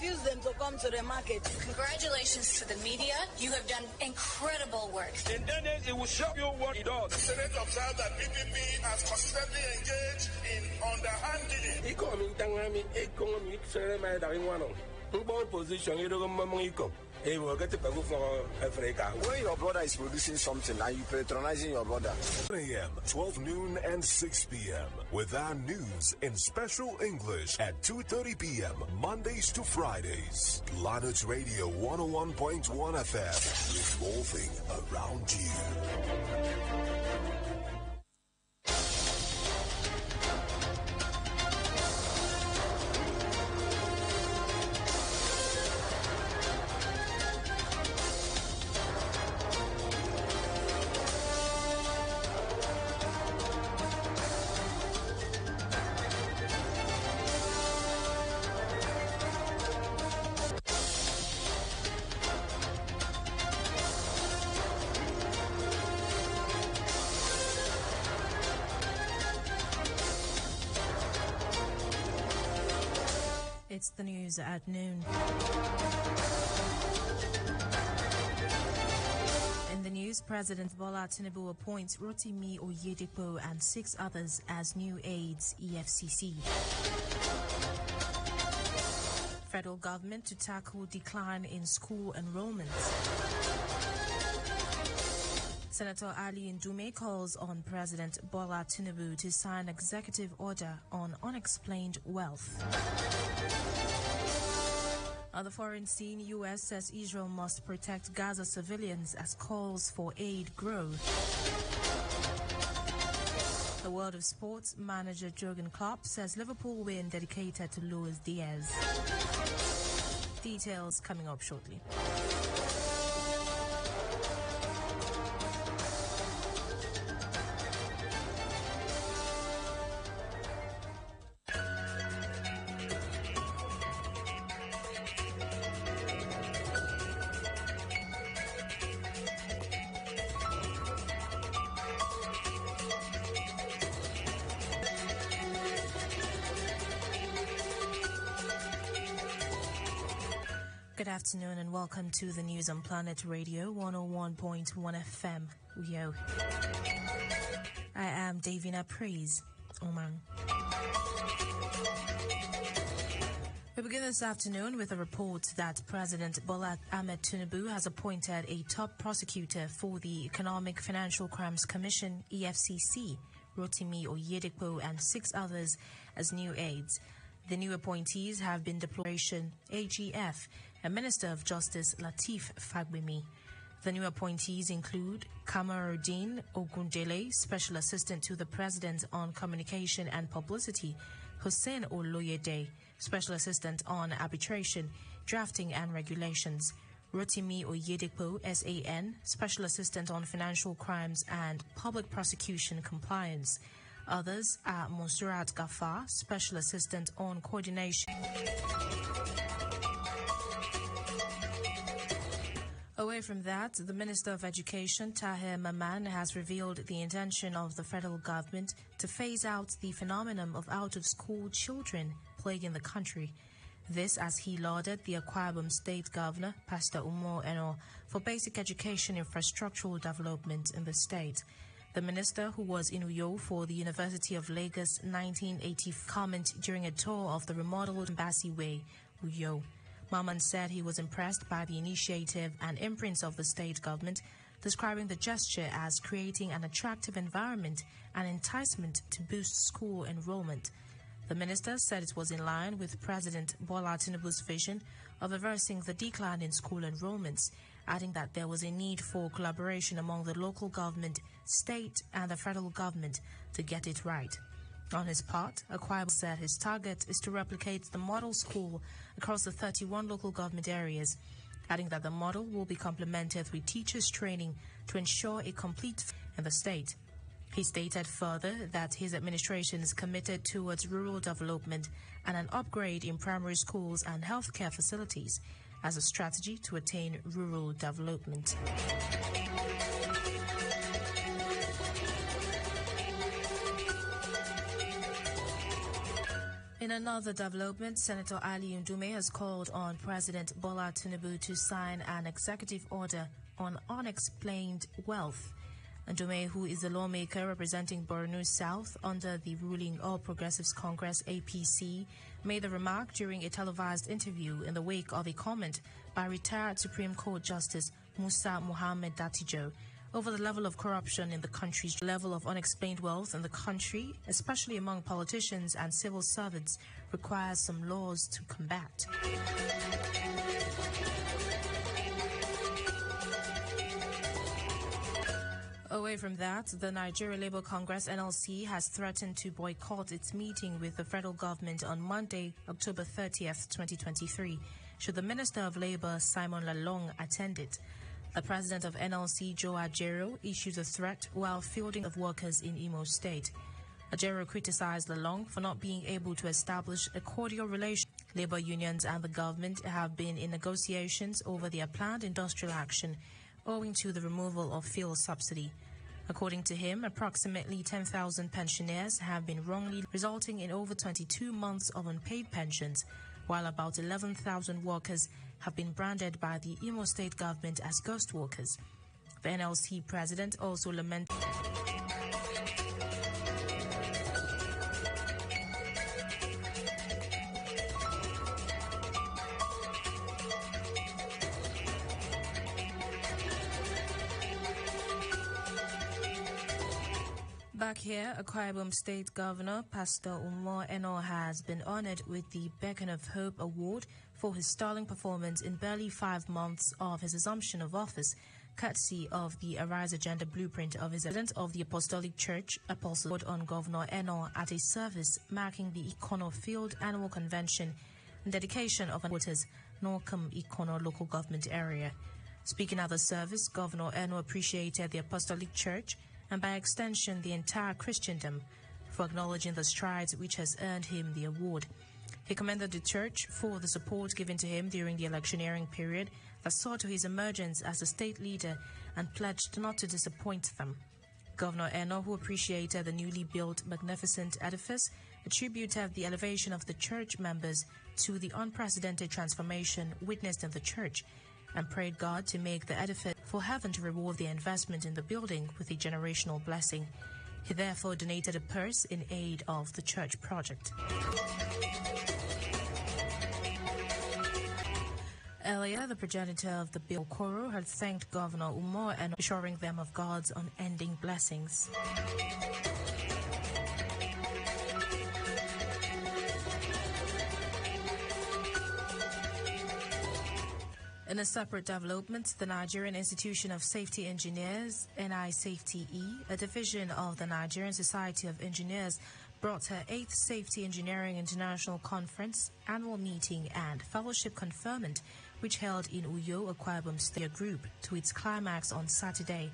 refuse them to come to the market. Congratulations to the media. You have done incredible work. In then it will show you what it does. The Senate observed that PPP has consistently engaged in underhand dealing. Position, you don't when your brother is producing something and you patronizing your brother. 10 a.m., 12 noon, and 6 p.m. with our news in special English at 2:30 p.m. Mondays to Fridays. Linux Radio 101.1 FM, revolving around you. It's the news at noon. In the news, President Bola Tinubu appoints Rotimi Oyedepo and 6 others as new aides, EFCC. Federal government to tackle decline in school enrollment. Senator Ali Ndume calls on President Bola Tinubu to sign executive order on unexplained wealth. On the foreign scene, U.S. says Israel must protect Gaza civilians as calls for aid grow. The world of sports, manager Jurgen Klopp says Liverpool win dedicated to Luis Diaz. Details coming up shortly. Good afternoon and welcome to the news on Planet Radio 101.1 FM. Yo. I am Davina Praise Oman. We begin this afternoon with a report that President Bola Tinubu has appointed a top prosecutor for the Economic Financial Crimes Commission, EFCC, Rotimi Oyedepo, and 6 others as new aides. The new appointees have been deployed AGF and Minister of Justice Lateef Fagbemi. The new appointees include Kamarudin Ogundele, Special Assistant to the President on Communication and Publicity, Hussein Oloyede, Special Assistant on Arbitration, Drafting and Regulations, Rotimi Oyedepo, SAN, Special Assistant on Financial Crimes and Public Prosecution Compliance. Others are Monsurat Gafar, Special Assistant on Coordination. Away from that, the Minister of Education, Tahir Maman, has revealed the intention of the federal government to phase out the phenomenon of out-of-school children plaguing the country. This as he lauded the Akwa Ibom State Governor, Pastor Umo Eno, for basic education infrastructural development in the state. The minister, who was in Uyo for the University of Lagos 1980 comment during a tour of the remodeled Embassy Way, Uyo. Maman said he was impressed by the initiative and imprints of the state government, describing the gesture as creating an attractive environment and enticement to boost school enrollment. The minister said it was in line with President Bola Tinubu's vision of reversing the decline in school enrollments, adding that there was a need for collaboration among the local government, state and the federal government to get it right. On his part, Akwa Ibom said his target is to replicate the model school across the 31 local government areas, adding that the model will be complemented with teachers' training to ensure a complete in the state. He stated further that his administration is committed towards rural development and an upgrade in primary schools and healthcare facilities as a strategy to attain rural development. In In another development, Senator Ali Ndume has called on President Bola Tinubu to sign an executive order on unexplained wealth. Ndume, who is the lawmaker representing Borno South under the ruling All Progressives Congress APC, made the remark during a televised interview in the wake of a comment by retired Supreme Court Justice Musa Muhammad Datijo over the level of corruption in the country's level of unexplained wealth in the country, especially among politicians and civil servants, requires some laws to combat. Away from that, the Nigeria Labour Congress NLC has threatened to boycott its meeting with the federal government on Monday, October 30th, 2023, should the Minister of Labour, Simon Lalong, attend it. The president of NLC, Joe Ajero, issued a threat while fielding of workers in Imo State. Ajero criticized Lalong for not being able to establish a cordial relation. Labour unions and the government have been in negotiations over their planned industrial action owing to the removal of fuel subsidy. According to him, approximately 10,000 pensioners have been wrongly, resulting in over 22 months of unpaid pensions, while about 11,000 workers have been branded by the Imo State government as ghost workers. The NLC president also lamented Back here, Akwa Ibom State Governor Pastor Umar Eno has been honored with the Beacon of Hope Award for his sterling performance in barely 5 months of his assumption of office, courtesy of the Arise Agenda blueprint of his president of the Apostolic Church, Apostle on Governor Eno at a service marking the Ikono Field Annual Convention and dedication of Waters, Norcom Ikono local government area. Speaking at the service, Governor Eno appreciated the Apostolic Church and by extension the entire Christendom for acknowledging the strides which has earned him the award. He commended the church for the support given to him during the electioneering period that saw to his emergence as a state leader and pledged not to disappoint them. Governor Eno, who appreciated the newly built magnificent edifice, attributed the elevation of the church members to the unprecedented transformation witnessed in the church and prayed God to make the edifice for heaven to reward their investment in the building with a generational blessing. He therefore donated a purse in aid of the church project. Earlier, the progenitor of the bill, Koro, had thanked Governor Umar and assuring them of God's unending blessings. In a separate development, the Nigerian Institution of Safety Engineers, NISafety-E, a division of the Nigerian Society of Engineers, brought her 8th Safety Engineering International Conference, annual meeting and fellowship conferment, which held in Uyo, Akwa Ibom State Group, to its climax on Saturday,